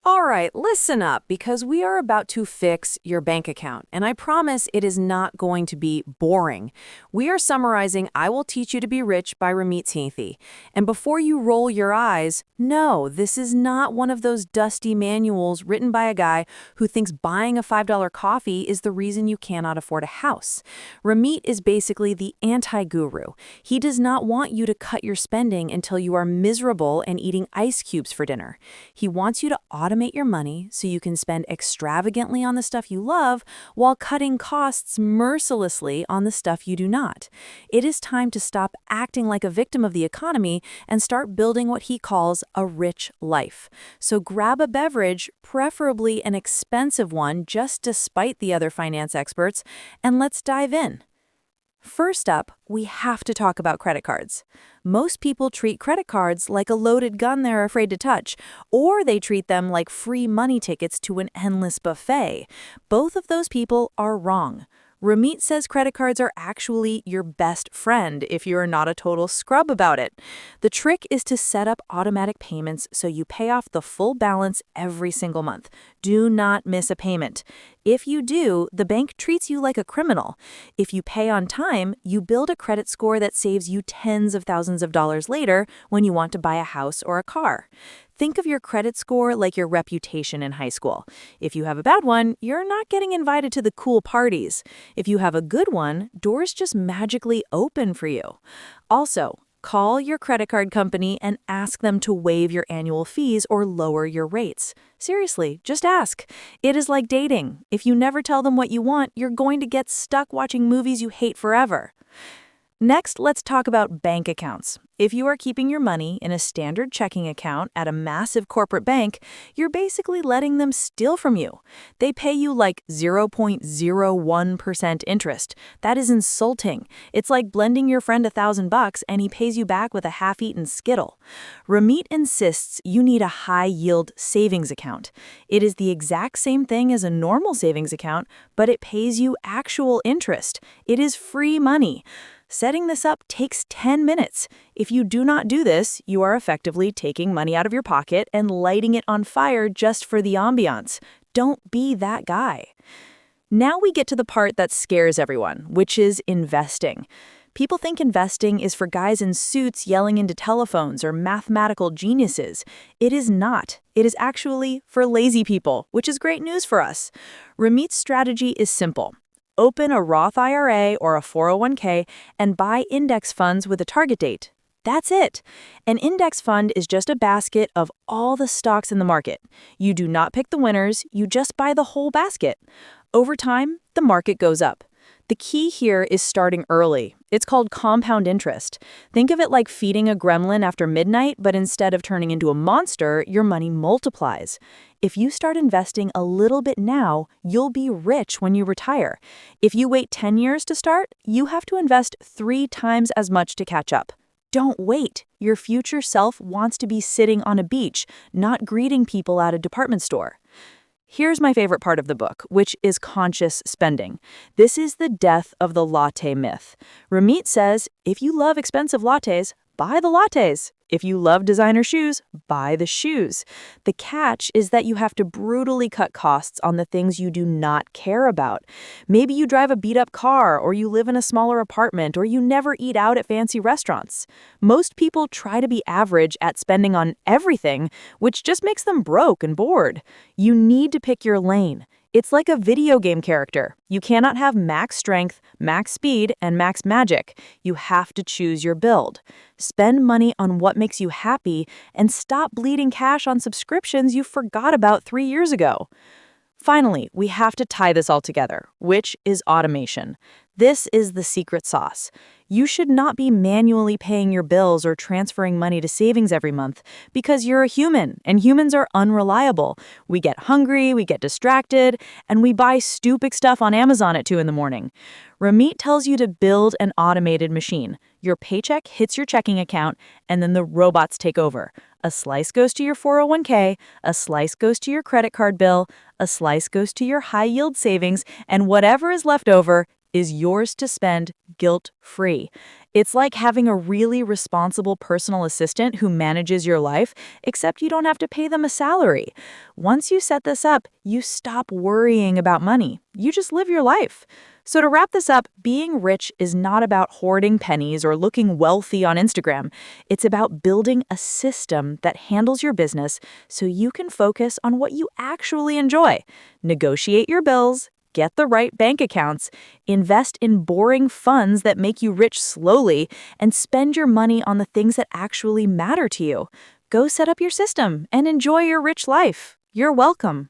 All right, listen up because we are about to fix your bank account, and I promise it is not going to be boring. We are summarizing I Will Teach You to Be Rich by Ramit Sethi. And before you roll your eyes, no, this is not one of those dusty manuals written by a guy who thinks buying a $5 coffee is the reason you cannot afford a house. Ramit is basically the anti-guru. He does not want you to cut your spending until you are miserable and eating ice cubes for dinner. He wants you to automate your money so you can spend extravagantly on the stuff you love while cutting costs mercilessly on the stuff you do not. It is time to stop acting like a victim of the economy and start building what he calls a rich life. So grab a beverage, preferably an expensive one just despite the other finance experts, and let's dive in. First up, we have to talk about credit cards. Most people treat credit cards like a loaded gun they're afraid to touch, or they treat them like free money tickets to an endless buffet. Both of those people are wrong. Ramit says credit cards are actually your best friend if you're not a total scrub about it. The trick is to set up automatic payments so you pay off the full balance every single month. Do not miss a payment. If you do, the bank treats you like a criminal. If you pay on time, you build a credit score that saves you tens of thousands of dollars later when you want to buy a house or a car. Think of your credit score like your reputation in high school. If you have a bad one, you're not getting invited to the cool parties. If you have a good one, doors just magically open for you. Also, call your credit card company and ask them to waive your annual fees or lower your rates. Seriously, just ask. It is like dating. If you never tell them what you want, you're going to get stuck watching movies you hate forever. Next, let's talk about bank accounts. If you are keeping your money in a standard checking account at a massive corporate bank, you're basically letting them steal from you. They pay you like 0.01% interest. That is insulting. It's like blending your friend $1,000 and he pays you back with a half-eaten Skittle. Ramit insists you need a high-yield savings account. It is the exact same thing as a normal savings account, but it pays you actual interest. It is free money. Setting this up takes 10 minutes. If you do not do this, you are effectively taking money out of your pocket and lighting it on fire just for the ambiance. Don't be that guy. Now we get to the part that scares everyone, which is investing. People think investing is for guys in suits yelling into telephones or mathematical geniuses. It is not. It is actually for lazy people, which is great news for us. Ramit's strategy is simple. Open a Roth IRA or a 401k and buy index funds with a target date. That's it. An index fund is just a basket of all the stocks in the market. You do not pick the winners, you just buy the whole basket. Over time, the market goes up. The key here is starting early. It's called compound interest. Think of it like feeding a gremlin after midnight, but instead of turning into a monster, your money multiplies. If you start investing a little bit now, you'll be rich when you retire. If you wait 10 years to start, you have to invest 3 times as much to catch up. Don't wait. Your future self wants to be sitting on a beach, not greeting people at a department store. Here's my favorite part of the book, which is conscious spending. This is the death of the latte myth. Ramit says, if you love expensive lattes, buy the lattes. If you love designer shoes, buy the shoes. The catch is that you have to brutally cut costs on the things you do not care about. Maybe you drive a beat-up car, or you live in a smaller apartment, or you never eat out at fancy restaurants. Most people try to be average at spending on everything, which just makes them broke and bored. You need to pick your lane. It's like a video game character. You cannot have max strength, max speed, and max magic. You have to choose your build. Spend money on what makes you happy and stop bleeding cash on subscriptions you forgot about 3 years ago. Finally, we have to tie this all together, which is automation. This is the secret sauce. You should not be manually paying your bills or transferring money to savings every month because you're a human, and humans are unreliable. We get hungry, we get distracted, and we buy stupid stuff on Amazon at 2 in the morning. Ramit tells you to build an automated machine. Your paycheck hits your checking account, and then the robots take over. A slice goes to your 401k, a slice goes to your credit card bill, a slice goes to your high-yield savings, and whatever is left over is yours to spend guilt-free. It's like having a really responsible personal assistant who manages your life, except you don't have to pay them a salary. Once you set this up, you stop worrying about money. You just live your life. So to wrap this up, being rich is not about hoarding pennies or looking wealthy on Instagram. It's about building a system that handles your business so you can focus on what you actually enjoy. Negotiate your bills, get the right bank accounts, invest in boring funds that make you rich slowly, and spend your money on the things that actually matter to you. Go set up your system and enjoy your rich life. You're welcome.